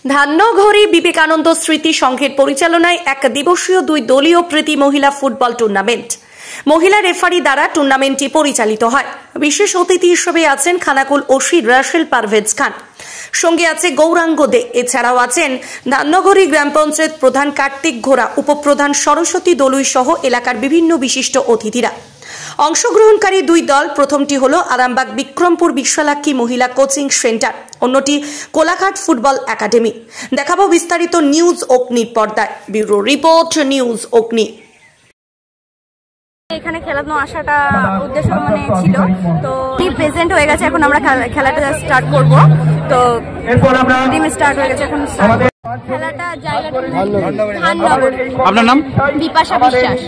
ধান্যঘড়ি বিবেকানন্দ স্মৃতি সংঘের পরিচালনায় এক দিবসীয় 2 দলীয় প্রীতি মহিলা ফুটবল টুর্নামেন্ট মহিলা রেফারি দ্বারা টুর্নামেন্টটি পরিচালিত হয়। বিশেষ অতিথি হিসেবে আছেন খানাকুল ওসি রাসেল পারভেজ খান, সঙ্গে আছে গৌরাঙ্গ দে। এছাড়াও আছেন ধান্যঘড়ি গ্রাম পঞ্চায়েত প্রধান কার্তিক ঘোড়া, উপপ্রধান সরস্বতী দলুই সহ এলাকার বিভিন্ন বিশিষ্ট অতিথিরা। অংশগ্রহণকারী 2 দল, প্রথমটি হলো আরামবাগ বিক্রমপুর বিশালাক্ষী মহিলা কোচিং সেন্টার, অন্যটি কোলাঘাট ফুটবল একাডেমি। দেখাবো বিস্তারিত নিউজ অগ্নির পর্দায়। ব্যুরো রিপোর্ট, নিউজ অগ্নি। এখানে খেলানো আসাটা উদ্দেশ্য ছিল, তো প্রেজেন্ট হয়ে গেছে। এখন আমরা খেলাটা স্টার্ট করব। তো টিম স্টার্ট হয়ে গেছে, এখন খেলাটা জায়গাটা আপনার নাম? বিপাশা বিশ্বাস।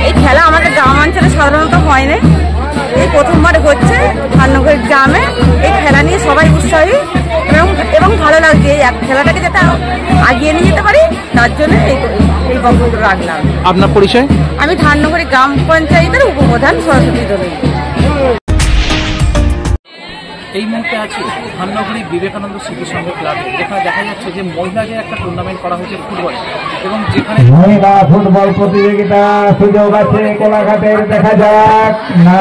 এই খেলা আমাদের গ্রাম অঞ্চলে সাধারণত হয় না, এই প্রথমবার হচ্ছে ধান্যঘড়ি গ্রামে। এই খেলা নিয়ে সবাই উৎসাহী এবং ভালো লাগছে। এই খেলাটাকে যাতে আগিয়ে নিয়ে যেতে পারি, তার জন্য এই বক্তব্য রাখলাম। আপনার পরিচয়? আমি ধান্যঘড়ি গ্রাম পঞ্চায়েতের উপপ্রধান সরস্বতী দলুই। এই মুহূর্তে আছে ধান্যঘড়ি বিবেকানন্দ স্মৃতি সংঘ ক্লাবে, যেখানে দেখা যাচ্ছে যে মহিলাদের একটা টুর্নামেন্ট করা হয়েছে ফুটবল, এবং যেখানে মহিলা ফুটবল প্রতিযোগিতা সুযোগ আছে কোলাঘাটের। দেখা যাক না,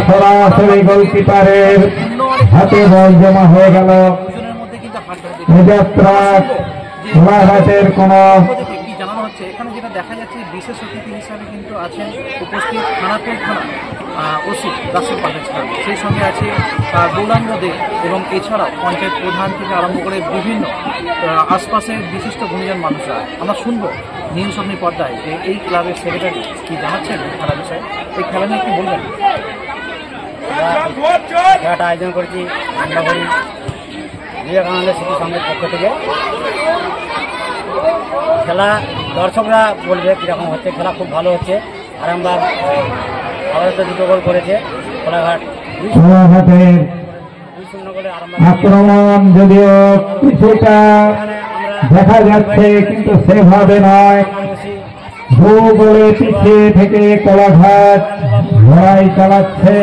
সরাসরি গোলকিপারের হাতে বল জমা হয়ে গেল। দুজনের মধ্যে কিন্তু হাত কোলাঘাটের কোন কি জানানো হচ্ছে, এখানে যেটা দেখা যাচ্ছে বিশেষ অতিথি হিসাবে কিন্তু আছেন উপস্থিত খানাকুল থানা ওসি রাসেল পারভেজ খান, সেই সঙ্গে আছে গৌরাঙ্গ দে, এবং এছাড়াও পঞ্চায়েত প্রধান থেকে আরম্ভ করে বিভিন্ন আশপাশের বিশিষ্ট গুণীজন মানুষরা। আমরা শুনবো নিউজ অগ্নি পর্দায় যে এই ক্লাবের সেক্রেটারি কি জানাচ্ছেন খেলা বিষয়ে। এই খেলা নিয়ে কি বলবেন? খেলাটা আয়োজন করেছি ধান্যঘড়ি বিবেকানন্দ স্মৃতি সংঘের পক্ষ থেকে। খেলা দর্শকরা বলবে কীরকম হচ্ছে। খেলা খুব ভালো হচ্ছে। আরামবাগ আবার 2 গোল করেছে, কোলাঘাট 2-0 গোলে আরামবাগ আক্রমণ যদিও কিছুটা দেখা যাচ্ছে, কিন্তু সেভাবে নয়। 2 গোলে পিছিয়ে থেকে কোলাঘাট লড়াই চালাচ্ছে।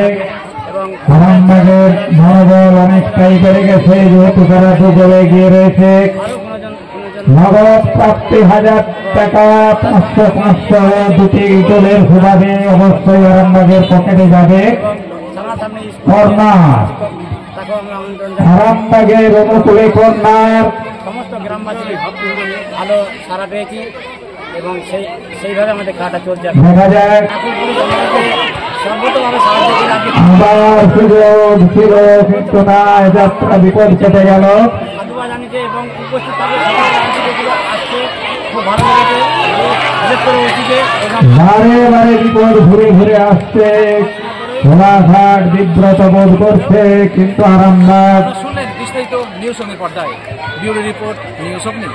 আরামবাগের মনোবল অনেকটাই বেড়ে গেছে, যেহেতু তারা 2 গোলে এগিয়ে রয়েছে। নগদ প্রাপ্তি 1000 টাকা, 500 দুটি গোলের সুবাদে অবশ্যই আরামবাগের পকেটে যাবে। কর্নার আরামবাগের অনুকূলে, কর্নার। সমস্ত গ্রামবাসী ভালো সাড়া পেয়েছি এবং সেইভাবে আমাদের খেলাটা চলছে। দেখা যায় সর্বতভাবে সাহায্য করে আবার সুযোগ ছিল, কিন্তু না, যাত্রা বিপদ কেটে গেল। সাধুবাদ জানিয়েছে এবং উপস্থিত থাকে আসছে, খুব ভালো লেগেছে। বিশেষ করে ওটিকে বারে বারে বিপদ ঘুরে ঘুরে আসছে, কোলাঘাট বিব্রত বোধ করছে, কিন্তু আরামবাগ। শুনলেন বিস্তারিত নিউজ অগ্নি পর্দায়। ব্যুরো রিপোর্ট, নিউজ অগ্নি।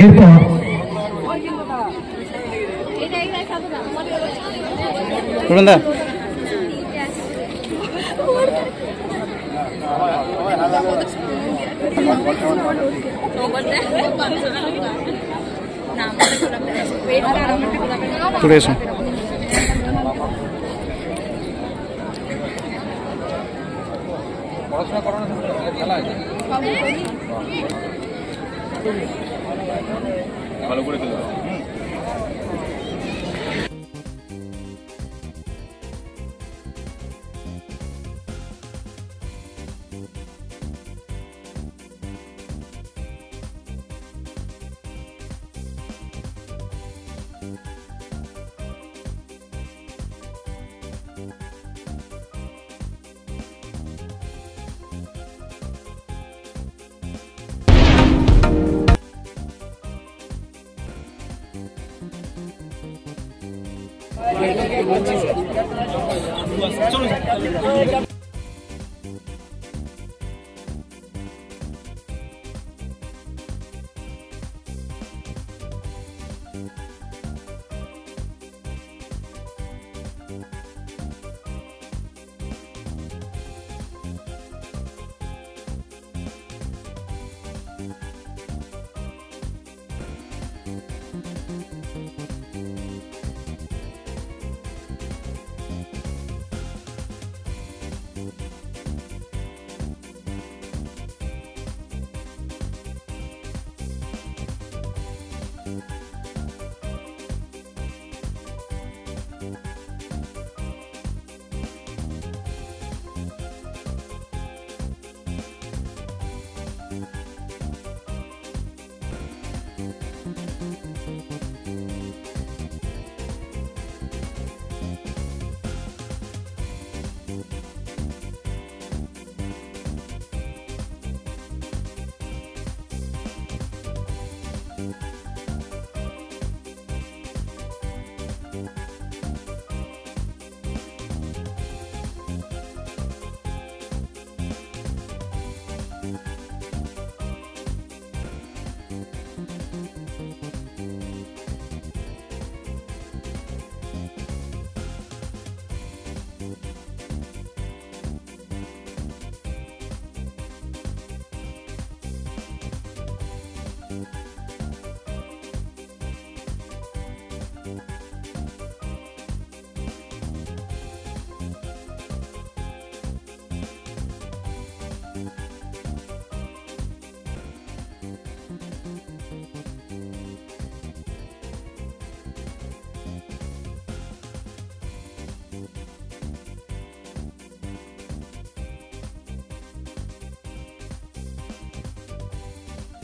এরপর চলে এসো। পড়াশোনা করানো খেলায় ভালো করে খেলবে। চলো।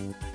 you.